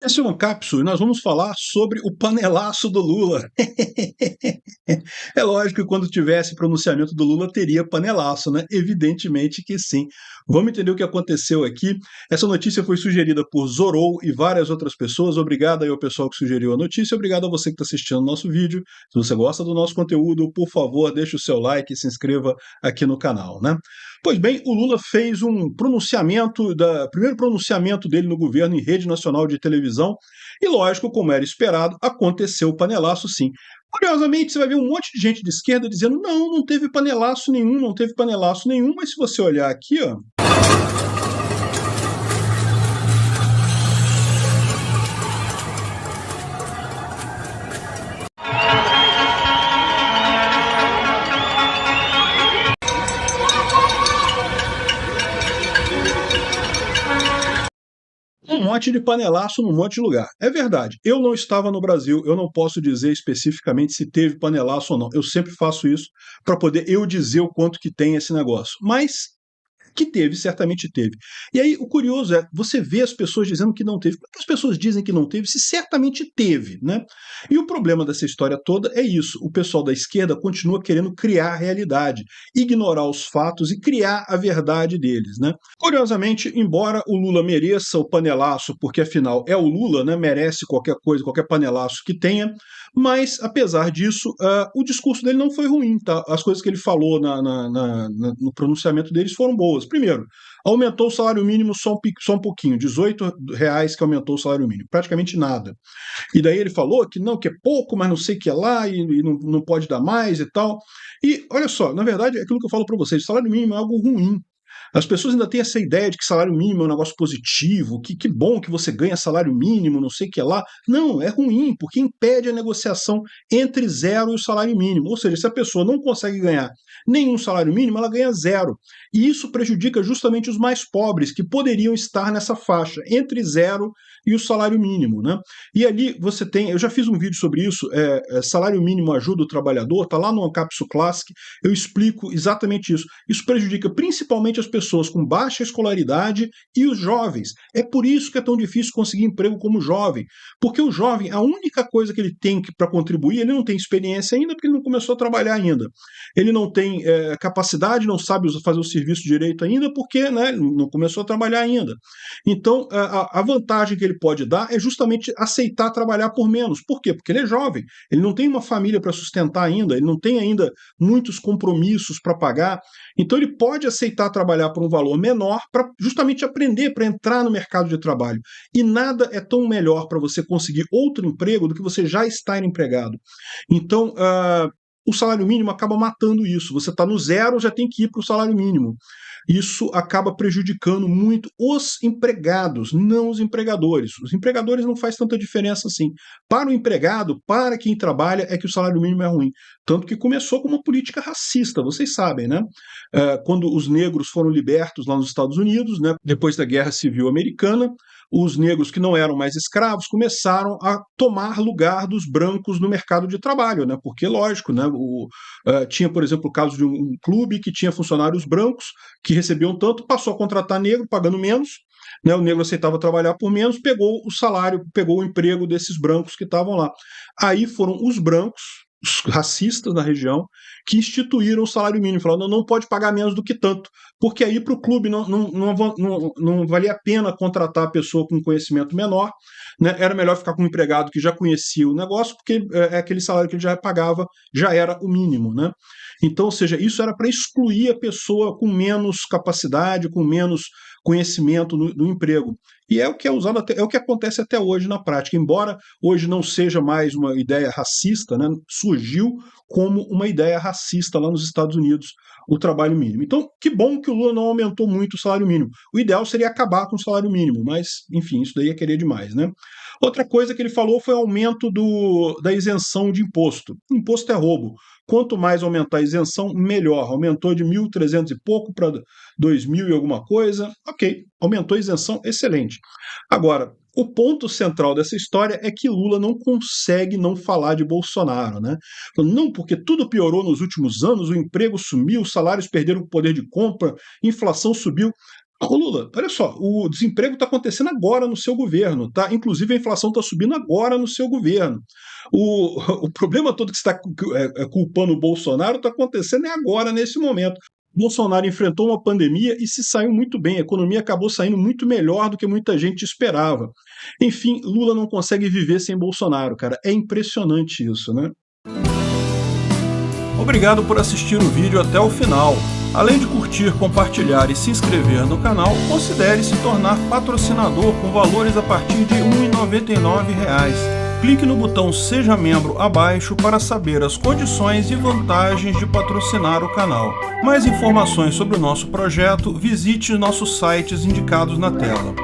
Esse é um Cápsula e nós vamos falar sobre o panelaço do Lula. É lógico que quando tivesse pronunciamento do Lula teria panelaço, né? Evidentemente que sim. Vamos entender o que aconteceu aqui. Essa notícia foi sugerida por Zorou e várias outras pessoas. Obrigado aí ao pessoal que sugeriu a notícia. Obrigado a você que está assistindo o nosso vídeo. Se você gosta do nosso conteúdo, por favor, deixe o seu like e se inscreva aqui no canal, né? Pois bem, o Lula fez um pronunciamento, primeiro pronunciamento dele no governo em rede nacional de televisão, e lógico, como era esperado, aconteceu o panelaço sim. Curiosamente, você vai ver um monte de gente de esquerda dizendo não teve panelaço nenhum, não teve panelaço nenhum, mas se você olhar aqui, ó, um monte de panelaço num monte de lugar. É verdade, eu não estava no Brasil, eu não posso dizer especificamente se teve panelaço ou não. Eu sempre faço isso para poder eu dizer o quanto que tem esse negócio. Mas que teve, certamente teve. E aí, o curioso é, você vê as pessoas dizendo que não teve. Por que as pessoas dizem que não teve, se certamente teve, né? E o problema dessa história toda é isso. O pessoal da esquerda continua querendo criar a realidade, ignorar os fatos e criar a verdade deles, né? Curiosamente, embora o Lula mereça o panelaço, porque afinal é o Lula, né? Merece qualquer coisa, qualquer panelaço que tenha, mas, apesar disso, o discurso dele não foi ruim, tá? As coisas que ele falou no pronunciamento deles foram boas. Primeiro, aumentou o salário mínimo só um pouquinho, R$ 18 que aumentou o salário mínimo, praticamente nada. E daí ele falou que não, que é pouco, mas não sei o que é lá, e não pode dar mais e tal. E olha só, na verdade, é aquilo que eu falo para vocês, salário mínimo é algo ruim. As pessoas ainda têm essa ideia de que salário mínimo é um negócio positivo, que bom que você ganha salário mínimo, não sei o que lá. Não, é ruim, porque impede a negociação entre zero e o salário mínimo. Ou seja, se a pessoa não consegue ganhar nenhum salário mínimo, ela ganha zero. E isso prejudica justamente os mais pobres, que poderiam estar nessa faixa, entre zero e o salário mínimo, né? E ali você tem, eu já fiz um vídeo sobre isso, salário mínimo ajuda o trabalhador, tá lá no Ancapsu Classic, eu explico exatamente isso. Isso prejudica principalmente as pessoas com baixa escolaridade e os jovens. É por isso que é tão difícil conseguir emprego como jovem, porque o jovem, a única coisa que ele tem para contribuir, ele não tem experiência ainda, porque ele não começou a trabalhar ainda. Ele não tem capacidade, não sabe fazer o serviço direito ainda, porque, né, não começou a trabalhar ainda. Então, a vantagem que ele pode dar é justamente aceitar trabalhar por menos. Por quê? Porque ele é jovem, ele não tem uma família para sustentar ainda, ele não tem ainda muitos compromissos para pagar, então ele pode aceitar trabalhar por um valor menor para justamente aprender, para entrar no mercado de trabalho. E nada é tão melhor para você conseguir outro emprego do que você já estar empregado. Então, o salário mínimo acaba matando isso. Você está no zero, já tem que ir para o salário mínimo. Isso acaba prejudicando muito os empregados, não os empregadores. Os empregadores não faz tanta diferença assim. Para o empregado, para quem trabalha, é que o salário mínimo é ruim. Tanto que começou com uma política racista, vocês sabem, né? Quando os negros foram libertos lá nos Estados Unidos, né, depois da Guerra Civil Americana, os negros que não eram mais escravos começaram a tomar lugar dos brancos no mercado de trabalho, né? Porque, lógico, né, tinha, por exemplo, o caso de um clube que tinha funcionários brancos que recebiam tanto, passou a contratar negro pagando menos, né, o negro aceitava trabalhar por menos, pegou o salário, pegou o emprego desses brancos que estavam lá. Aí foram os brancos, os racistas da região, que instituíram o salário mínimo, falando não pode pagar menos do que tanto, porque aí para o clube não valia a pena contratar a pessoa com conhecimento menor, né? Era melhor ficar com um empregado que já conhecia o negócio, porque aquele salário que ele já pagava já era o mínimo, né? Então, ou seja, isso era para excluir a pessoa com menos capacidade, com menos conhecimento no emprego. E é o que é usado é o que acontece até hoje na prática. Embora hoje não seja mais uma ideia racista, né, surgiu como uma ideia racista lá nos Estados Unidos o trabalho mínimo. Então, que bom que o Lula não aumentou muito o salário mínimo. O ideal seria acabar com o salário mínimo, mas, enfim, isso daí é querer demais, né? Outra coisa que ele falou foi o aumento da isenção de imposto. Imposto é roubo. Quanto mais aumentar a isenção, melhor. Aumentou de 1.300 e pouco para 2.000 e alguma coisa. Ok, aumentou a isenção, excelente. Agora, o ponto central dessa história é que Lula não consegue não falar de Bolsonaro, né? Não, porque tudo piorou nos últimos anos, o emprego sumiu, os salários perderam o poder de compra, inflação subiu. Ô Lula, olha só, o desemprego está acontecendo agora no seu governo, tá? Inclusive a inflação está subindo agora no seu governo. O problema todo que você está culpando o Bolsonaro está acontecendo agora, nesse momento. Bolsonaro enfrentou uma pandemia e se saiu muito bem. A economia acabou saindo muito melhor do que muita gente esperava. Enfim, Lula não consegue viver sem Bolsonaro, cara. É impressionante isso, né? Obrigado por assistir o vídeo até o final. Além de curtir, compartilhar e se inscrever no canal, considere se tornar patrocinador com valores a partir de R$ 1,99. Clique no botão Seja Membro abaixo para saber as condições e vantagens de patrocinar o canal. Mais informações sobre o nosso projeto, visite nossos sites indicados na tela.